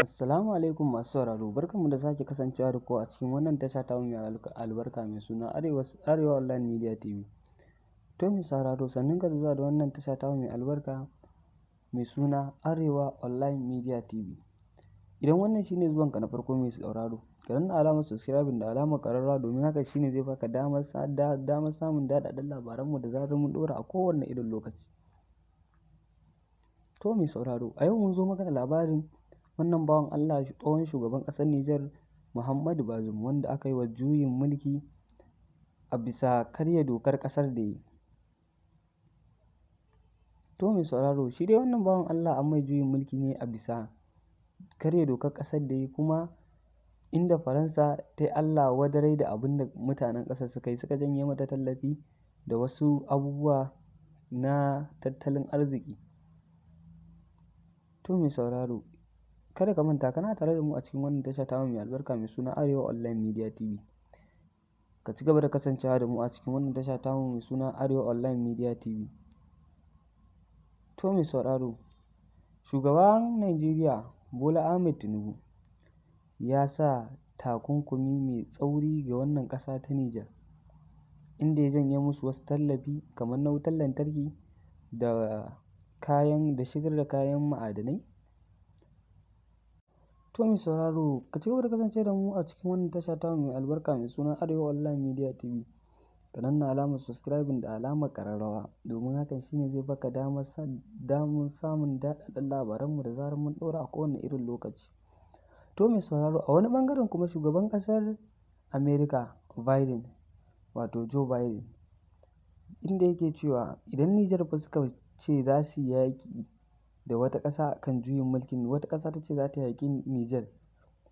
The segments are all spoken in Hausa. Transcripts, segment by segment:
Assalamu alaikum masu sauraro, barkanmu da sake kasancewa da ku a cikin wannan tasha ta mai albarka mai suna Arewa Online Media TV. To mai sauraro, sannin ka zuwa da wannan tasha ta mai albarka mai suna Arewa Online Media TV. Idan wannan shine zuwanka na farko mai sauraro, ka danna alamar subscribing da alamar ƙararrawa domin haka shine zai baka damar samun daɗaɗɗen labaranmu da zarar mun ɗora a kowane irin lokaci. To mai sauraro, a yau mun zo maka da labarin wannan bawan Allah tsohon shugaban ƙasar Nijar Muhammadu Bazoum wanda aka yi wa juyin mulki a bisa karya dokar ƙasar da yi. To mai sauraro, shi dai wannan bawan Allah an mai juyin mulki ne a bisa karya dokar ƙasar da yi, kuma inda Faransa ta yi Allah wadarai da abin da mutanen ƙasar suka yi, suka janye mata tallafi da wasu abubuwa na tattalin arziki. To mai sauraro, kada ka manta kana tare da mu a cikin wannan tasha ta mai albarka mai suna Arewa Online Media TV. Ka ci gaba da kasancewa da mu a cikin wannan tasha ta mai suna Arewa Online Media TV. To mai sauraro, shugaban Najeriya Bola Ahmed Tinubu ya sa takunkumi mai tsauri ga wannan ƙasa ta Nijar, inda ya janye musu wasu tallafi kamar na wutar lantarki da shigar da kayan ma'adanai. To mai sauraro, ka ci gaba da kasance da mu a cikin wannan tasha ta mai albarka mai suna Arewa Online Media TV. Ka danna alamar subscribing da alamar ƙararrawa domin hakan shine zai baka damar samun daɗaɗɗen labaranmu da zarar mun ɗora a kowane irin lokaci. To mai sauraro, a wani ɓangaren kuma shugaban ƙasar America Biden, wato Joe Biden, inda yake cewa idan Nijar fa suka ce za su yi yaƙi da wata ƙasa akan juyin mulkin, wata ƙasa ta ce za ta yaƙi Nijar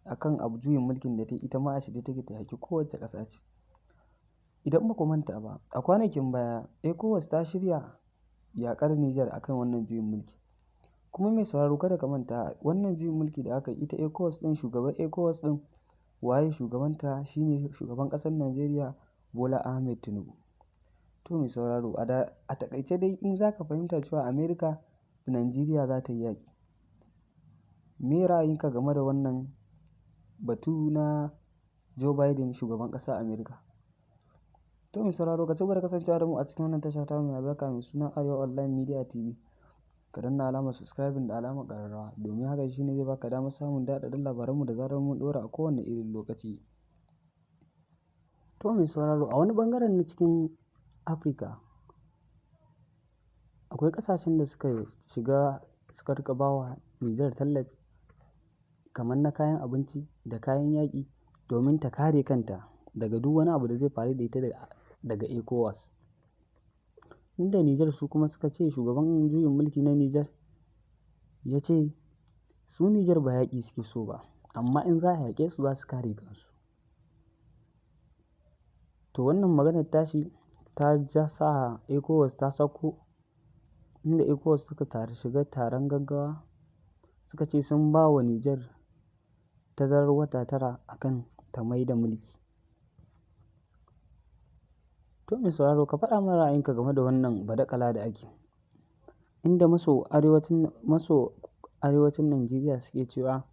akan juyin mulkin da ta yi, ita ma a shirye take ta yaƙi kowace ƙasa ce. Idan ba ku manta ba, a kwanakin baya ECOWAS ta shirya yaƙar Nijar akan wannan juyin mulki. Kuma mai sauraro, kada ka manta wannan juyin mulki da aka yi, ita ECOWAS ɗin, shugaban ECOWAS ɗin waye shugabanta? Shine shugaban ƙasar Najeriya Bola Ahmed Tinubu. To mai sauraro, a taƙaice dai in za ka fahimta cewa America da Najeriya za ta yi yaƙi. Me ra'ayinka game da wannan batu na Joe Biden shugaban ƙasar America? To mai sauraro, ka ci gaba da kasancewa da mu a cikin wannan tasha ta mai albarka mai suna Arewa Online Media TV. Ka danna alamar subscribing da alamar ƙararrawa domin haka shine zai baka damar samun daɗaɗɗen labaranmu da zarar mun ɗora a kowane irin lokaci. To mai sauraro, a wani ɓangaren na cikin Afirka akwai ƙasashen da suka riƙa ba wa Nijar tallafi kamar na kayan abinci da kayan yaƙi domin ta kare kanta daga duk wani abu da zai faru da ita daga ECOWAS. Inda Nijar su kuma suka ce, shugaban juyin mulki na Nijar ya ce su Nijar ba yaƙi suke so ba, amma in za a yaƙe su za su kare kansu. To wannan maganar tashi ta sa ECOWAS ta sauko, inda ECOWAS suka shiga taron gaggawa suka ce sun ba wa Nijar tazarar wata 9 akan ta mai da mulki. To mai sauraro, ka faɗa mana ra'ayinka game da wannan badakala da ake, inda maso arewacin Najeriya suke cewa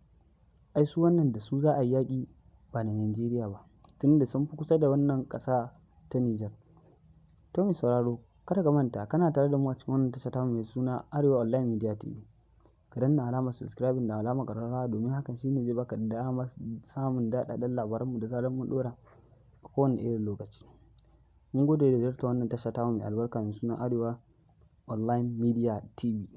ai su wannan da su za a yi yaƙi ba da Najeriya ba, tunda sun fi kusa da wannan ƙasa ta Nijar. To mai sauraro, kada ka manta kana tare da mu a cikin wannan tasha ta mai suna Arewa Online Media TV. Ka danna alamar subscribing da alamar ƙararrawa domin hakan shine zai baka damar samun daɗaɗɗen labaranmu da zarar mun ɗora a kowane irin lokaci. Mun gode da ziyartar wannan tasha ta mai albarka mai suna Arewa Online Media TV.